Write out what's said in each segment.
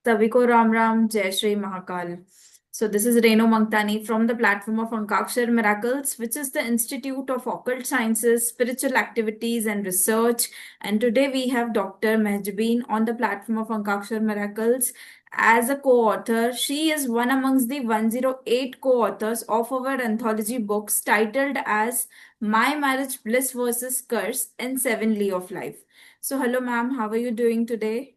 सभी को राम राम, जय Shri Mahakal. So this is Renu Mangtani from the platform of Ankakshar Miracles, which is the Institute of Occult Sciences, Spiritual Activities and Research. And today we have Dr. Mehjabeen on the platform of Ankakshar Miracles as a co-author. She is one amongst the 108 co-authors of our anthology books titled as My Marriage Bliss versus Curse in Seven Lee of Life. So hello ma'am, how are you doing today?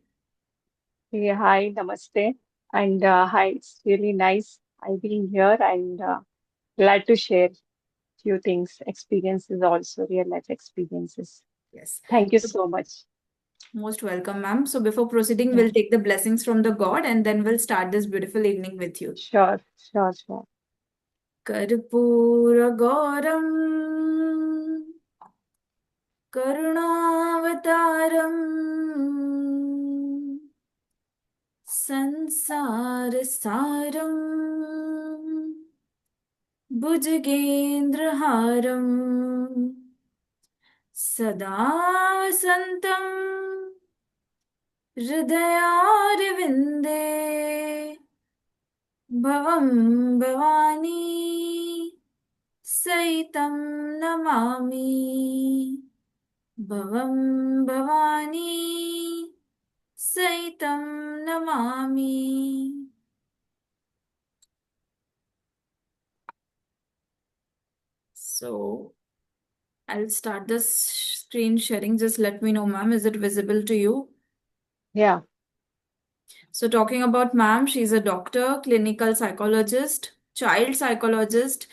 Hey, hi, namaste, and hi. It's really nice I being here and glad to share few things, experiences also, real life experiences. Yes. Thank you so much. Most welcome, ma'am. So before proceeding, Yeah, we'll take the blessings from the God and then we'll start this beautiful evening with you. sure, sure, sure. कर्पूर गौरम करुणावतारम संसार सारम भुजगेन्द्रहारम सदा वसंतम हृदयारविन्दे भवं भवानी सहितं नमामि. भवं भवानी सहितं Namami. So I'll start the screen sharing. Just let me know, ma'am. Is it visible to you? Yeah, So, talking about ma'am, she's a doctor, clinical psychologist, child psychologist,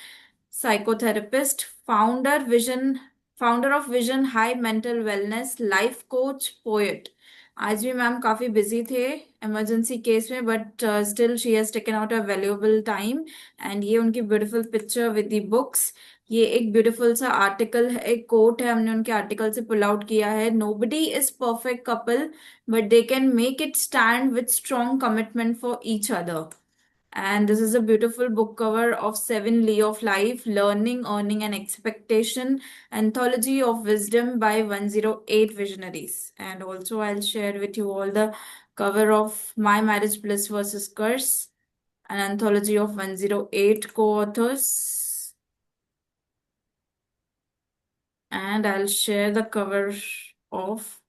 psychotherapist, founder of Vision High Mental Wellness, life coach, poet. आज भी ma'am काफी busy थे emergency case में, but still she has taken out a valuable time. And ये उनकी beautiful picture with the books. ये एक beautiful सा आर्टिकल है, एक कोट है, हमने उनके आर्टिकल से पुल आउट किया है. Nobody is perfect couple but they can make it stand with strong commitment for each other. And this is a beautiful book cover of Seven Lee of Life, Learning, Earning, and Expectation, Anthology of Wisdom by 108 Visionaries. And also, I'll share with you all the cover of My Marriage Bliss versus Curse, an anthology of 108 co authors. And I'll share the cover of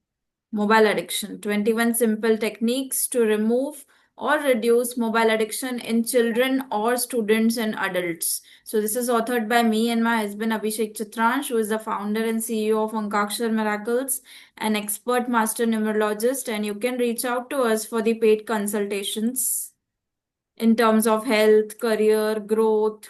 Mobile Addiction, 21 Simple Techniques to Remove or Reduce Mobile Addiction in Children or Students and Adults. So, this is authored by me and my husband Abhishek Chitransh, who is the founder and CEO of Ankakshar Miracles, an expert master numerologist. And you can reach out to us for the paid consultations in terms of health, career, growth,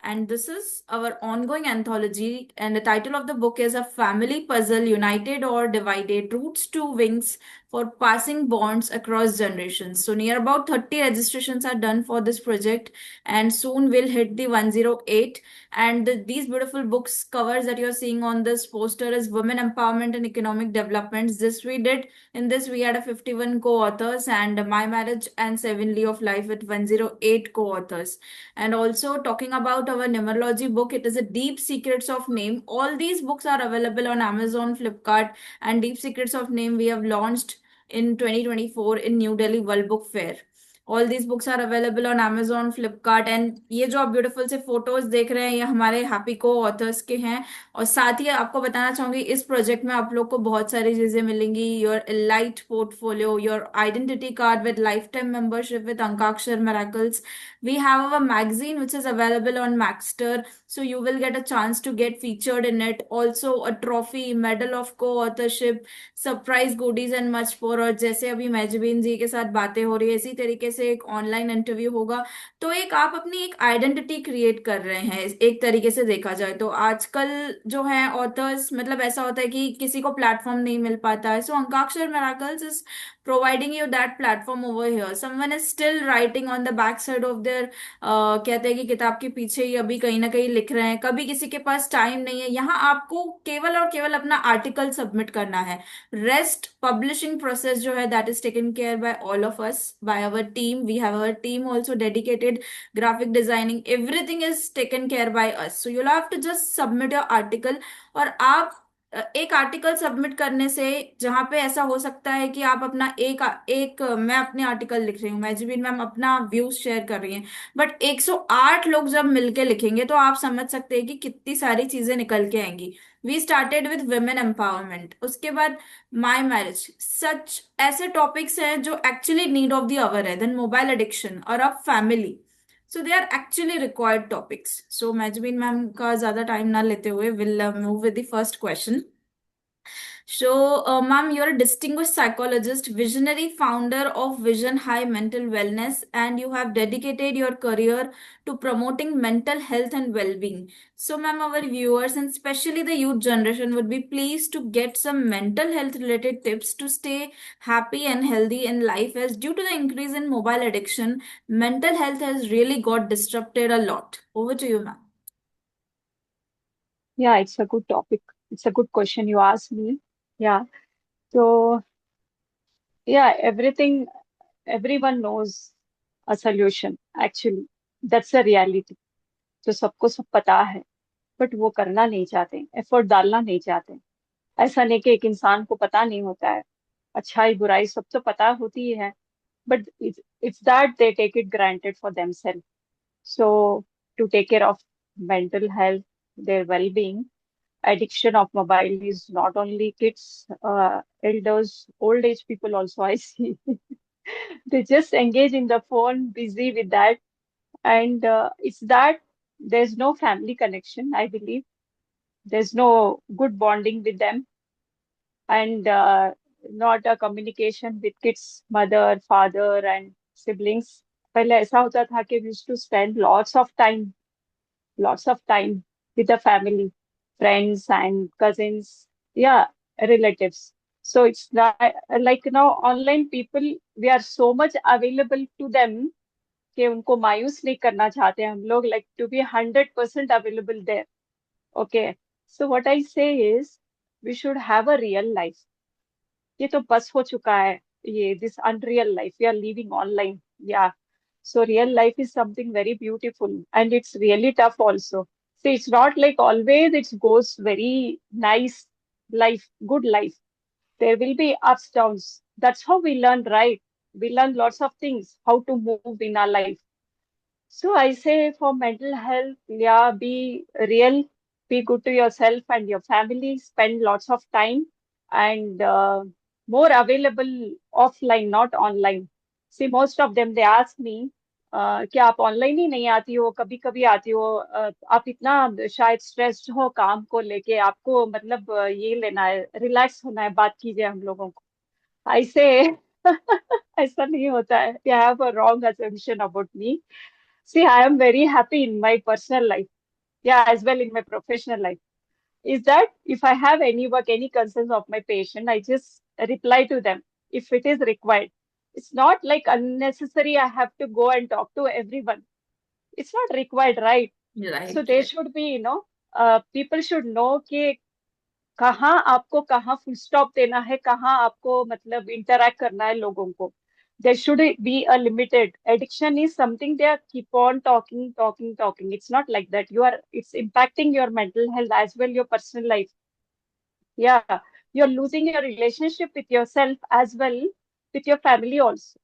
and this is our ongoing anthology. And the title of the book is A Family Puzzle United or Divided Roots to Wings for Passing Bonds Across Generations. So, near about 30 registrations are done for this project, and soon we'll hit the 108. And these beautiful books covers that you're seeing on this poster is Women Empowerment and Economic Developments. This we did. In this, we had a 51 co authors, and My Marriage and Seven Lee of Life with 108 co authors. And also talking about our numerology book, it is a Deep Secrets of Name. All these books are available on Amazon, Flipkart, and Deep Secrets of Name we have launched in 2024 in New Delhi World Book Fair. All these books are available on Amazon, Flipkart. And ये जो आप beautiful से photos देख रहे हैं, ये हमारे happy को ऑथर्स के हैं. और साथ ही आपको बताना चाहूंगी, इस प्रोजेक्ट में आप लोग को बहुत सारी चीजें मिलेंगी. Your light portfolio, your identity card with lifetime membership with Ankakshar miracles. We have a magazine which is available on Maxter, so you will get a chance to get featured in it. Also, a trophy, medal of co-authorship, surprise goodies and much more. और जैसे अभी महजबीन जी के साथ बातें हो रही है, इसी तरीके से एक ऑनलाइन इंटरव्यू होगा. तो एक आप अपनी एक आइडेंटिटी क्रिएट कर रहे हैं, एक तरीके से देखा जाए तो. आजकल जो है ऑथर्स, मतलब ऐसा होता है कि किसी को प्लेटफॉर्म नहीं मिल पाता है. So Ankakshar miracles is providing you that platform over here. Someone is still writing on the back side of their कहते हैं कि किताब के पीछे ही अभी कहीं ना कहीं लिख रहे हैं. कभी किसी के पास टाइम नहीं है. यहाँ आपको केवल और केवल अपना आर्टिकल सबमिट करना है. रेस्ट पब्लिशिंग प्रोसेस जो है, that is taken care by all of us, by our team. We have our team also dedicated. Graphic designing, everything is taken care by us. So you have to just submit your article. और आप एक article submit करने से, जहां पे ऐसा हो सकता है कि आप अपना एक मैं अपने आर्टिकल लिख रही हूँ, मैजिबिन मैम अपना व्यूज शेयर कर रही हैं, बट 108 लोग जब मिलके लिखेंगे तो आप समझ सकते हैं कि कितनी सारी चीजें निकल के आएंगी। We started with women empowerment, उसके बाद माई मैरिज, सच ऐसे टॉपिक्स हैं जो actually need of the hour है, देन मोबाइल एडिक्शन और अब family. So they are actually required topics. So Maizbeen ma'am का ज्यादा टाइम ना लेते हुए will move with the first question. So, ma'am, you're a distinguished psychologist, visionary founder of Vision High Mental Wellness, and you have dedicated your career to promoting mental health and well-being. So, ma'am, our viewers and especially the youth generation would be pleased to get some mental health related tips to stay happy and healthy in life. As due to the increase in mobile addiction, mental health has really got disrupted a lot. Over to you, ma'am. Yeah, it's a good topic. It's a good question you asked me. Yeah. So, yeah, everyone knows a solution, actually. That's a reality. जो सबको सब पता है, but वो करना नहीं चाहते, effort डालना नहीं चाहते। ऐसा नहीं कि एक इंसान को पता नहीं होता है, अच्छाई बुराई सब तो पता होती ही है, but it's that they take it granted for themselves. So, to take care of mental health, their well-being, addiction of mobile is not only kids, elders, old age people also, I see. They just engage in the phone, busy with that. And it's that there's no family connection, I believe. There's no good bonding with them, and not a communication with kids, mother, father, and siblings. पहले ऐसा होता था कि we used to spend lots of time with the family, friends and cousins, yeah, relatives. So it's not like now online people, we are so much available to them कि उनको मायूस नहीं करना चाहते हम लोग, like to be 100% available there. Okay. So what I say is we should have a real life. ये तो बस हो चुका है, ये this unreal life we are living online. Yeah. So real life is something very beautiful and it's really tough also. See, it's not like always it goes very nice life, good life. There will be ups, downs. That's how we learn, right? We learn lots of things, how to move in our life. So I say for mental health, yeah, be real, be good to yourself and your family, spend lots of time and more available offline, not online. See, most of them, they ask me, क्या आप online ही नहीं आती हो, कभी कभी आती हो, आप इतना शायद स्ट्रेस्ड हो काम को लेके, आपको मतलब ये लेना है, रिलैक्स होना है, बात कीजिए हम लोगों को। ऐसे ऐसा नहीं होता है, you have a wrong assumption about me. See, I am very happy in my personal life. Yeah, as well in my professional life. Is that if I have any work, any concerns of my patient, I just reply to them if it is required. It's not like unnecessary. I have to go and talk to everyone. It's not required, right? So Right, they right. should be, people should know कि कहाँ आपको कहाँ full stop देना है, कहाँ आपको मतलब interact करना है लोगों को. There should be a limited. Addiction is something they are keep on talking, talking, talking. It's not like that. It's impacting your mental health as well, your personal life. Yeah, you're losing your relationship with yourself as well, with your family also.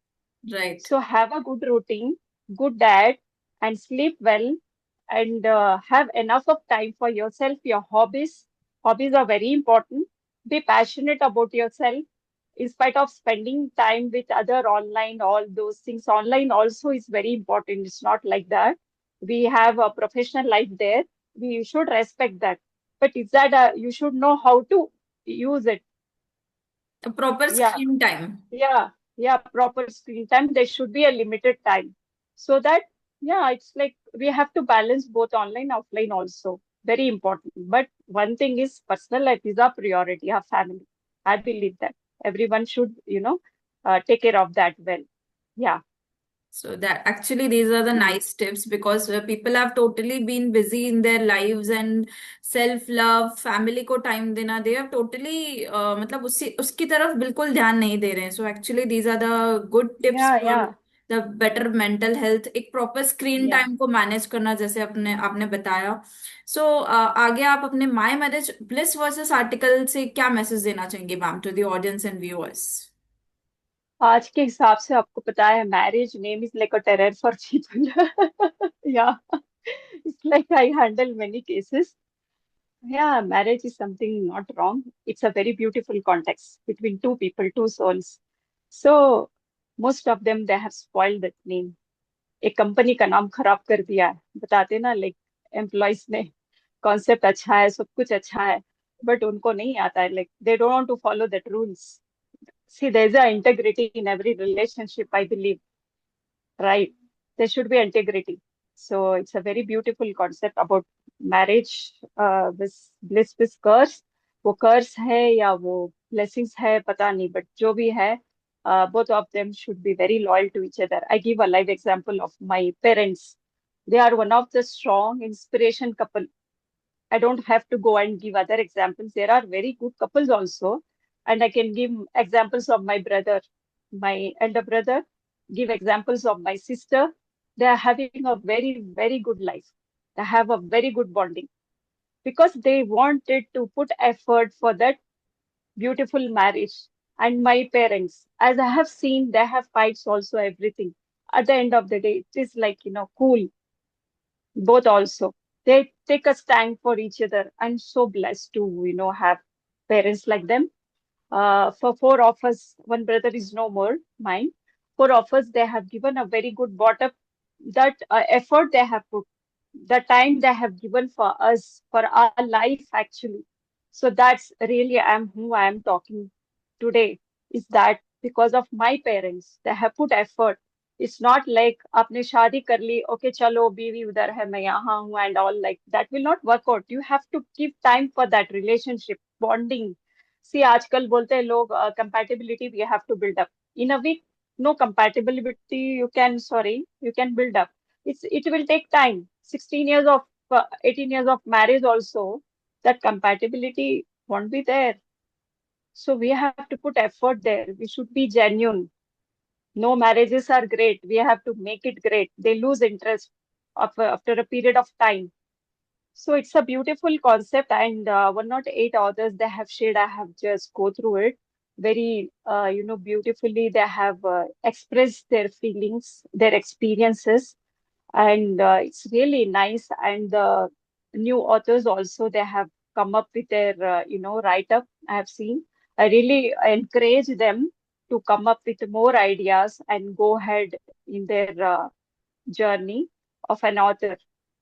Right. So have a good routine, good diet, and sleep well, and have enough of time for yourself, your hobbies. Hobbies are very important. Be passionate about yourself. In spite of spending time with other online, all those things, online also is very important. It's not like that. We have a professional life there. We should respect that. But is that you should know how to use it. A proper Yeah. screen time. Yeah, yeah, proper screen time. There should be a limited time. So that, yeah, it's like we have to balance both online, offline also. Very important. But one thing is personal life is our priority, our family. I believe that everyone should, take care of that well. Yeah. So that actually these are the Mm. nice tips because people have totally been busy in their lives and self love, family को time देना, they have totally मतलब उसी उसकी तरफ बिल्कुल ध्यान नहीं दे रहे हैं. So actually these are the good tips Yeah, for yeah. The better mental health, एक प्रॉपर स्क्रीन या टाइम को मैनेज करना, जैसे अपने आपने बताया। सो आगे आप अपने my marriage bliss versus article से क्या मैसेज देना चाहेंगे ma'am to the audience and viewers? आज के हिसाब से आपको पता है marriage name is like a terror for people या it's like I handle many cases. Yeah, marriage is something not wrong. It's a very beautiful context between two people, two souls. So most of them they have spoiled that name. एक company का नाम खराब कर दिया है. बताते ना like employees ने कॉन्सेप्ट अच्छा है, सब कुछ अच्छा है, बट उनको नहीं आता है. Like they don't want to follow that rules. See there is a integrity in every relationship I believe, right? There should be integrity. So it's a very beautiful concept about marriage. This bliss with curse, वो कर्स है या वो blessings है पता नहीं, but जो भी है, both of them should be very loyal to each other. I give a live example of my parents. They are one of the strong inspiration couple. I don't have to go and give other examples. There are very good couples also. And I can give examples of my brother, my elder brother, give examples of my sister. They are having a very, very good life. They have a very good bonding because they wanted to put effort for that beautiful marriage. And my parents, as I have seen, they have fights also, everything. At the end of the day, it is like, cool, both also. They take a stand for each other. I'm so blessed to, have parents like them. For four of us, one brother is no more, mine. Four of us, they have given a very good bottom. That effort they have put, the time they have given for us, for our life actually. So that's really I'm who I am talking today. Is that because of my parents? They have put effort. It's not like आपने शादी कर ली, okay चलो बीवी उधर है मैं यहाँ हूँ and all, like that will not work out. You have to give time for that relationship bonding. See आजकल बोलते हैं लोग compatibility we have to build up in a week. No compatibility you can, sorry, you can build up. It will take time. 16 years of 18 years of marriage also, that compatibility won't be there. So we have to put effort there. We should be genuine. No marriages are great. We have to make it great. They lose interest after a period of time. So it's a beautiful concept, and 108 authors they have shared. I have just go through it very, beautifully. They have expressed their feelings, their experiences, and it's really nice. And the new authors also they have come up with their write up. I have seen. I really encourage them to come up with more ideas and go ahead in their journey of an author.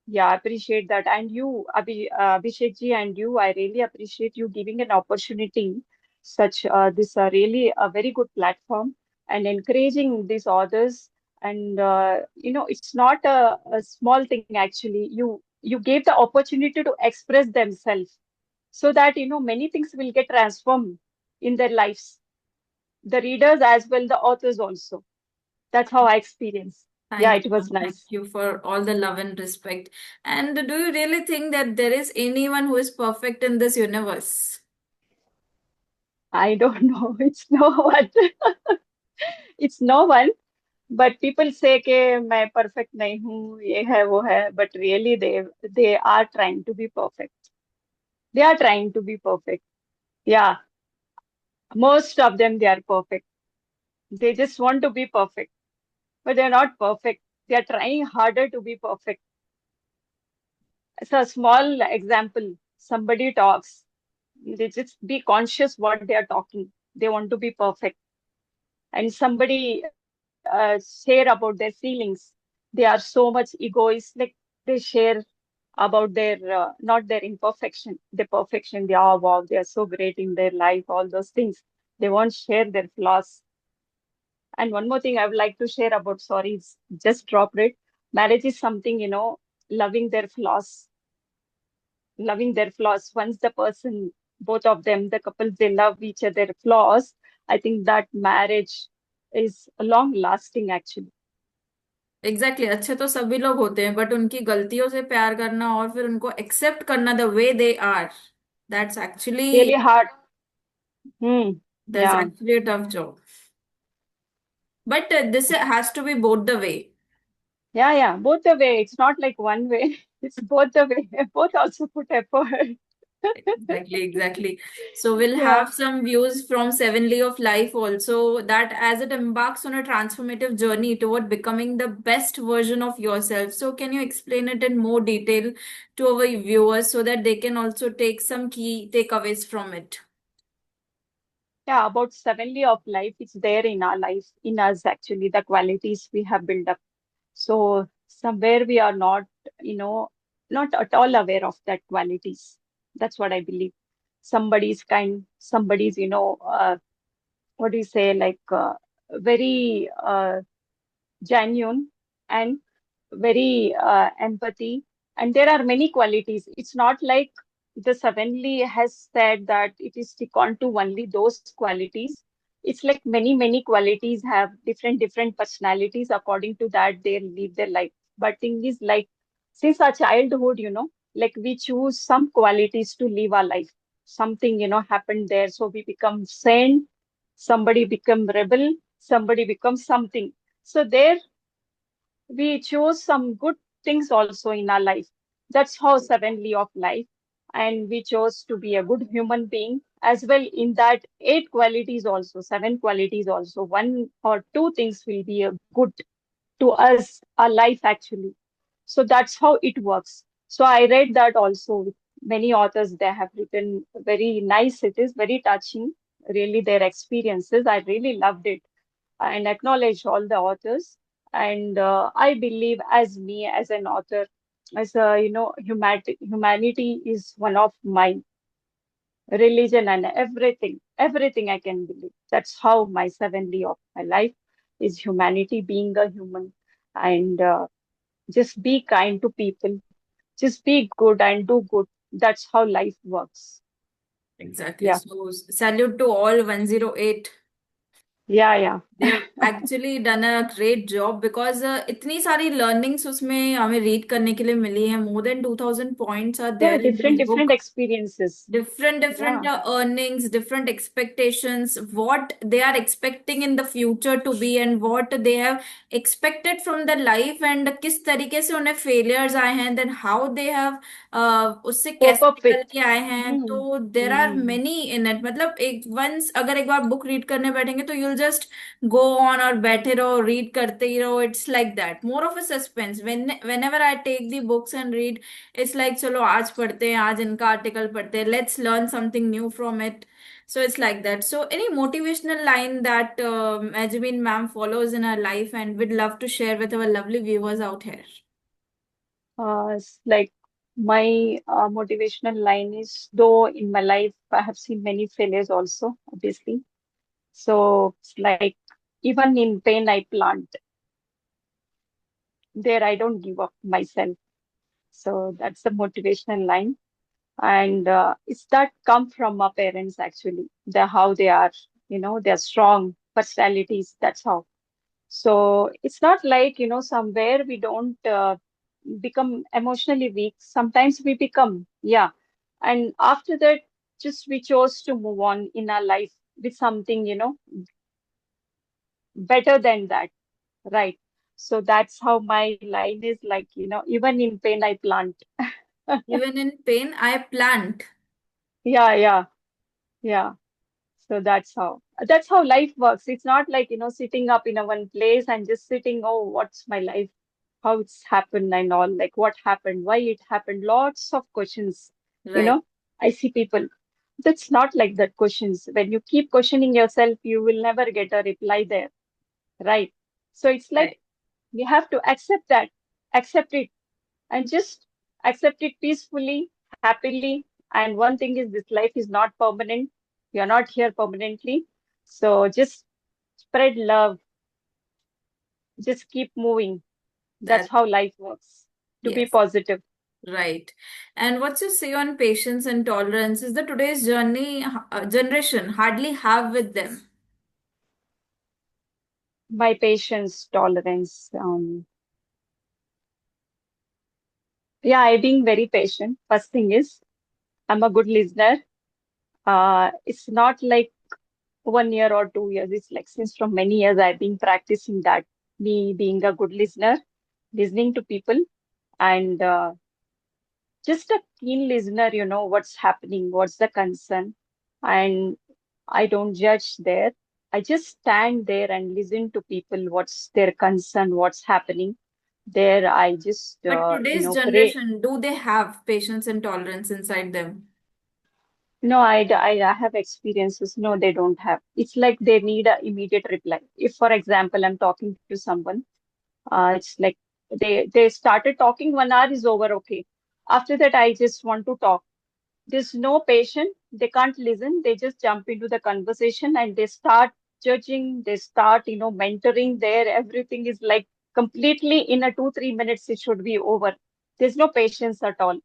Yeah, I appreciate that. And you, Abhishek ji, and you, I really appreciate you giving an opportunity, such this really a very good platform and encouraging these authors. And it's not a small thing actually. You gave the opportunity to express themselves so that many things will get transformed in their lives. The readers as well, the authors also. That's how I experience. Yeah, Thank it you, was ma'am. Thank nice. you for all the love and respect. And do you really think that there is anyone who is perfect in this universe? I don't know. It's no one. It's no one. But people say कि मैं perfect नहीं हूँ, ये है वो है. But really, they are trying to be perfect. They are trying to be perfect. Yeah, most of them they are perfect. They just want to be perfect, but they're not perfect. They are trying harder to be perfect. So a small example: somebody talks. They just be conscious what they are talking. They want to be perfect. And somebody share about their feelings. They are so much egoist, like they share about their not their imperfection, their perfection. They are wow, they are so great in their life, all those things. They won't share their flaws. And one more thing I would like to share about, sorry, just dropped it. Marriage is something, loving their flaws, loving their flaws. Once the person, both of them, the couples, they love each other flaws, I think that marriage is long lasting actually. Exactly exactly. अच्छे तो सभी लोग होते हैं, but उनकी गलतियों से प्यार करना और फिर उनको एक्सेप्ट करना the way they are, that's actually Really hard. Hmm. That's Yeah. Actually a tough job. But this has to be both the way. Yeah, yeah, both the way. It's not like one way. It's both the way. Both also put effort. Exactly, exactly. So we'll Yeah. have some views from Seven Lee of Life also, that as it embarks on a transformative journey toward becoming the best version of yourself. So can you explain it in more detail to our viewers so that they can also take some key takeaways from it? Yeah, about sevenly of life, it's there in our life, in us actually, the qualities we have built up. So somewhere we are not, you know, not at all aware of that qualities. That's what I believe. Somebody's kind, somebody's, what do you say, like very genuine and very empathy. And there are many qualities. It's not like the Sevenly has said that it is stick on to only those qualities. It's like many qualities have different personalities. According to that, they live their life. But thing is like since our childhood, like we choose some qualities to live our life. Something, happened there. So we become saint, somebody become rebel, somebody becomes something. So there we choose some good things also in our life. That's how sevenly of life. And we chose to be a good human being as well. In that, eight qualities also, seven qualities also. One or two things will be a good to us, our life actually. So that's how it works. So I read that also with many authors, they have written very nice. It is very touching, really, their experiences. I really loved it and acknowledge all the authors. And I believe, as me, as an author, as a humanity is one of my religion and everything I can believe. That's how my seventy of my life is humanity, being a human, and just be kind to people, just be good and do good. That's how life works. Exactly. Yeah, So salute to all 108. yeah, yeah. They have actually done a great job because इतनी सारी learnings उसमें हमें read करने के लिए मिली है. More than 2000 points are Yeah, there in different this different book. experiences. Different Yeah, earnings, different expectations, what they are expecting in the future to be, and what they have expected from the life, and किस तरीके से उन्हें failures आए हैं, then how they have उससे cope कैसे up with. निकल के आए हैं. Hmm. तो there are Hmm. many in it. मतलब एक once अगर एक बार बुक रीड करने बैठेंगे तो you'll just go on और बैठे रहो, रीड करते ही रहो. It's like that, more of a suspense. Whenever I take the books and read, it's like चलो आज पढ़ते हैं, आज इनका आर्टिकल पढ़ते हैं, let's learn something new from it. So it's like that. So any motivational line that Ajmin ma'am follows in her life and would love to share with our lovely viewers out here? Like my motivational line is, though in my life I have seen many failures also, obviously. So it's like even in pain I plant. There I don't give up myself. So that's the motivational line. And it's that come from our parents actually. The how they are, they're strong personalities. That's how. So it's not like, somewhere we don't become emotionally weak. Sometimes we become, yeah. And after that, just we chose to move on in our life with something, better than that, right? So that's how my line is like, even in pain, I plant. Even in pain, I plant. Yeah, yeah, yeah. So that's how life works. It's not like, sitting up in a one place and just sitting, oh, what's my life? How it's happened and all, like what happened, why it happened, lots of questions, you Right, know. I see people. That's not like that questions. When you keep questioning yourself, you will never get a reply there, right? So it's like right. you have to accept that, accept it, and just accept it peacefully, happily. And one thing is, this life is not permanent. You're not here permanently. So just spread love, just keep moving. That's That, how life works. To be yes, positive. right. And what's your say on patience and tolerance? Is the today's generation hardly have with them? My patience, tolerance. Yeah, I being very patient. First thing is, I'm a good listener. It's not like 1 year or 2 years. It's like since from many years I've been practicing that. Me being a good listener, listening to people, and just a keen listener, what's happening, what's the concern, and I don't judge there. I just stand there and listen to people, what's their concern, what's happening. There, I just, But today's pray. generation, do they have patience and tolerance inside them? No, I have experiences. No, they don't have. It's like they need a immediate reply. If, for example, I'm talking to someone, it's like they started talking, 1 hour is over, okay. After that, I just want to talk. There's no patient. They can't listen. They just jump into the conversation and they start judging. They start, mentoring there. Everything is like completely in a 2, 3 minutes, it should be over. There's no patience at all.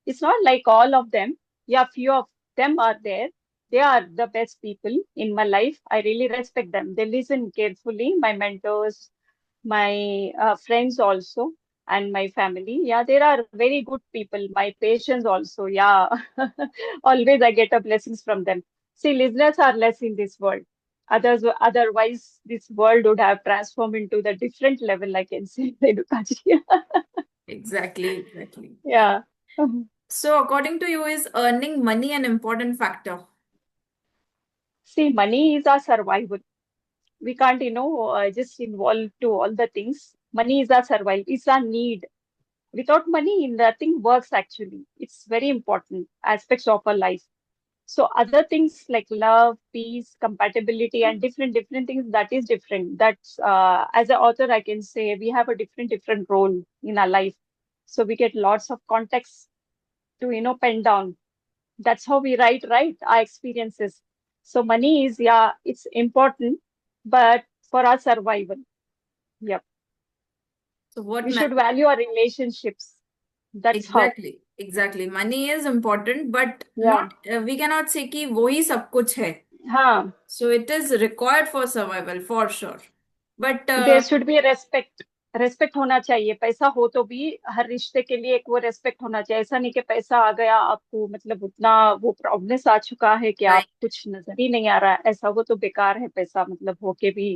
It's not like all of them. Yeah, few of them are there. They are the best people in my life. I really respect them. They listen carefully. My mentors, my friends also, and my family. Yeah, there are very good people. My patients also. Yeah, always I get a blessings from them. See, listeners are less in this world. Otherwise, this world would have transformed into the different level, I can say, Renukaji. Exactly, exactly. Yeah. So, according to you, is earning money an important factor? See, money is our survival. We can't, just involve to all the things. Money is our survival. It's our need. Without money, nothing works actually. It's very important aspects of our life. So other things like love, peace, compatibility, and different things, that is different. That's as an author, I can say we have a different role in our life. So we get lots of context to pen down. That's how we write our experiences. So money is, yeah, it's important, but for our survival, yeah, So, what we should value our relationships. That's how. exactly, exactly. Money is important, but Yeah. not we cannot say कि वो ही सब कुछ है. हाँ. So it is required for survival for sure. But there should be respect. Respect होना चाहिए. पैसा हो तो भी हर रिश्ते के लिए एक वो रेस्पेक्ट होना चाहिए. ऐसा नहीं कि पैसा आ गया आपको, मतलब उतना वो प्रॉब्लम्स आ चुका है कि आप right, कुछ नजर ही नहीं आ रहा है. ऐसा वो तो बेकार है. पैसा मतलब होके भी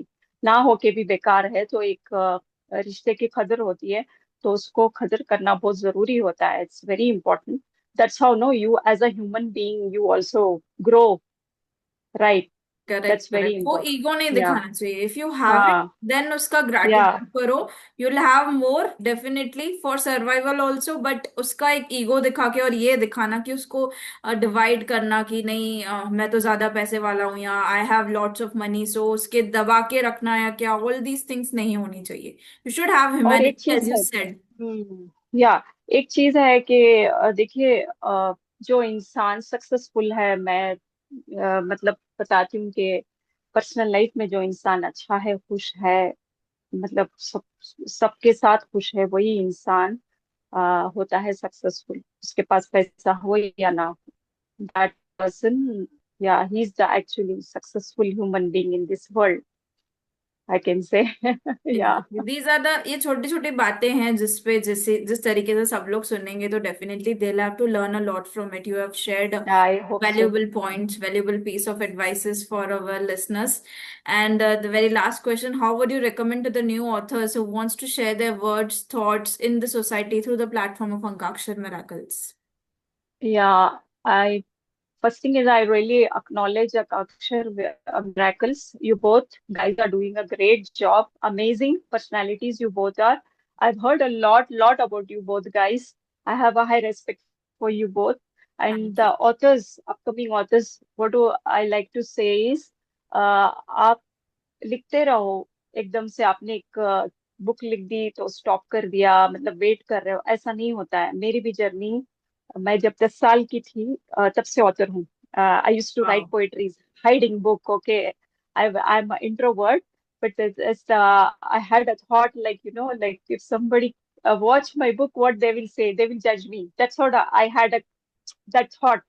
ना होके भी बेकार है. तो एक रिश्ते की कदर होती है. तो उसको कदर करना बहुत जरूरी होता है. It's very important. That's how no you as a human being you also grow. Right. Correct, that's very correct. वो इंपॉर्टेंट. ईगो नहीं या. दिखाना चाहिए. इफ यू हैव इट, हाँ. देन उसका या. ग्रैटिट्यूड करो. You will have more definitely for survival also, but उसका एक ईगो दिखा के और ये दिखाना कि उसको डिवाइड करना कि नहीं मैं तो ज्यादा पैसे वाला हूँ या I have lots of money, so उसके दबा के रखना या क्या, ऑल दीज थिंग्स नहीं होनी चाहिए. यू शुड हैव और एक ह्यूमैनिटी चीज एज यू है. सेड. या. एक चीज है कि देखिए, जो इंसान सक्सेसफुल है, मैं मतलब बताती हूँ कि पर्सनल लाइफ में जो इंसान अच्छा है, खुश है, मतलब सबके साथ खुश है, वही इंसान होता है सक्सेसफुल. उसके पास पैसा हो या ना हो, दैट पर्सन, या he is the actually successful human being in this world, I can say. या. एग्जैक्टली, दीज आर द, ये छोटी छोटी बातें हैं जिसपे जिस तरीके से सब लोग सुनेंगे तो definitely they have to learn a lot from it. You have shared I hope so. valuable points, valuable piece of advices for our listeners. And the very last question, how would you recommend to the new authors who wants to share their words, thoughts in the society through the platform of Ankakshar Miracles? या. आई First thing is, I really acknowledge Akshar Miracles. You both guys are doing a great job. Amazing personalities you both are. I've heard a lot about you both guys. I have a high respect for you both. And Thank you. the authors, upcoming authors, what do I like to say is, आप लिखते रहो. एकदम से आपने एक book लिख दी तो stop कर दिया, मतलब वेट कर रहे हो, ऐसा नहीं होता है. मेरी भी जर्नी, मैं जब 10 साल की थी तब से ऑथर हूँ. I use to write Wow. Poetries, hiding book. Okay, I am introvert, but I had a thought, like, like if somebody watch my book, what they will say, they will judge me. That's what I had that thought.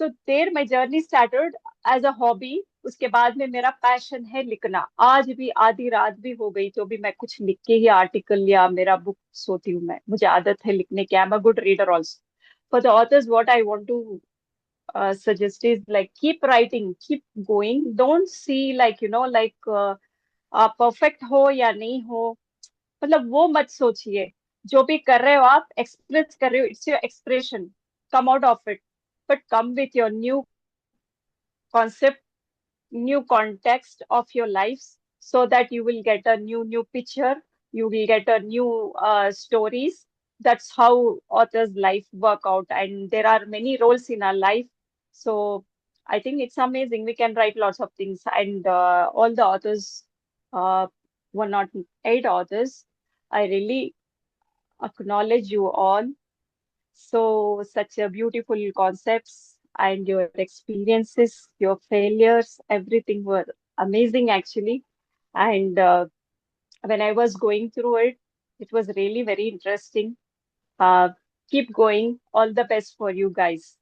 So there my journey started as a hobby. उसके बाद में मेरा passion है लिखना. आज भी आधी रात भी हो गई तो भी मैं कुछ लिख के ही आर्टिकल या मेरा बुक सोती हूँ. मैं, मुझे आदत है लिखने की. I am a good reader also. For the authors, what I want to suggest is like keep writing, keep going. Don't see like perfect हो या नहीं हो, मतलब वो मत सोचिए. जो भी कर रहे हो आप एक्सप्रेस कर रहे हो, it's your expression. Come out of it, but come with your new concept, new context of your lives, so that you will get a new picture, you will get a new stories. That's how authors life work out, and there are many roles in our life. So I think it's amazing, we can write lots of things. And all the authors, uh, were not 8 authors, I really acknowledge you all. So, such a beautiful concepts, and your experiences, your failures, everything were amazing actually. And when I was going through it, it was really very interesting. Uh, Keep going. All the best for you guys.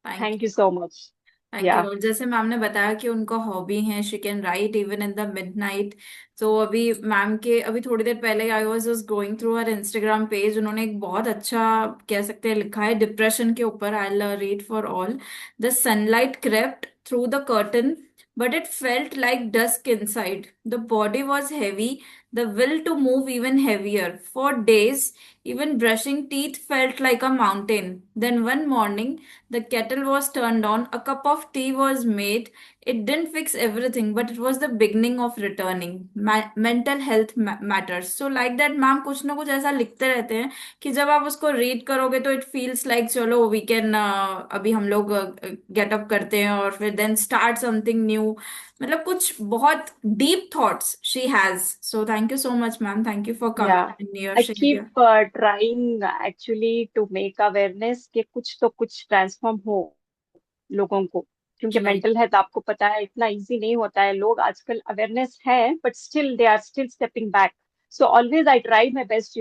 Thank Thank you you. so much. Thank you. Yeah, और जैसे ma'am ने बताया कि उनका hobby है she can write even in the midnight. तो अभी ma'am के अभी थोड़ी देर पहले I was just going through her Instagram page, उन्होंने एक बहुत अच्छा कह सकते हैं लिखा है डिप्रेशन के ऊपर। I read for all. The sunlight crept through the curtain, but it felt like dusk inside. The body was heavy, the will to move even heavier. For days, even brushing teeth felt like a mountain. Then one morning, the kettle was turned on, a cup of tea was made. It didn't fix everything, but it was the beginning of returning. Mental health matters. So, like that, ma'am कुछ ना कुछ ऐसा लिखते रहते हैं कि जब आप उसको रीड करोगे तो इट फील्स लाइक चलो वी कैन अभी हम लोग गेट अप करते हैं और फिर देन स्टार्ट समथिंग न्यू। मतलब कुछ बहुत deep thoughts she has. So thank you so much ma'am, thank you for yeah. Coming in your I share. keep trying actually to make awareness कि कुछ तो कुछ ट्रांसफॉर्म हो लोगों को. क्योंकि राइट। मेंटल हेल्थ आपको पता है इतना इजी नहीं होता है. लोग आजकल अवेयरनेस है, but still they are still stepping back. So always I try my best,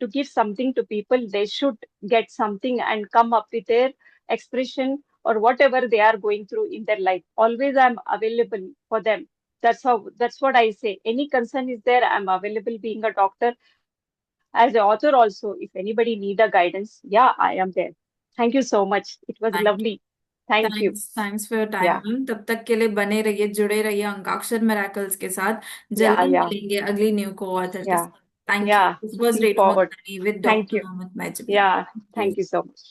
to give something to people. They should get something and come up with their expression or whatever they are going through in their life. Always I'm available for them. That's what I say. Any concern is there, I'm available. Being a doctor, as an author also, if anybody need a guidance, yeah, I am there. Thank you so much. It was thank lovely. Thank you. Thanks thanks for your time Yeah, ma'am. तब तक के लिए बने रहिए, जुड़े रहिए अंकाक्षर miracles के साथ। yeah, जल्दी yeah, मिलेंगे अगली न्यू को ऑथर के yeah, साथ। Thank you. yeah. This was Looking Renu forward. Motwani with Thank doctor you. Mohammad Maizbi. Yeah, thank you. thank you so much.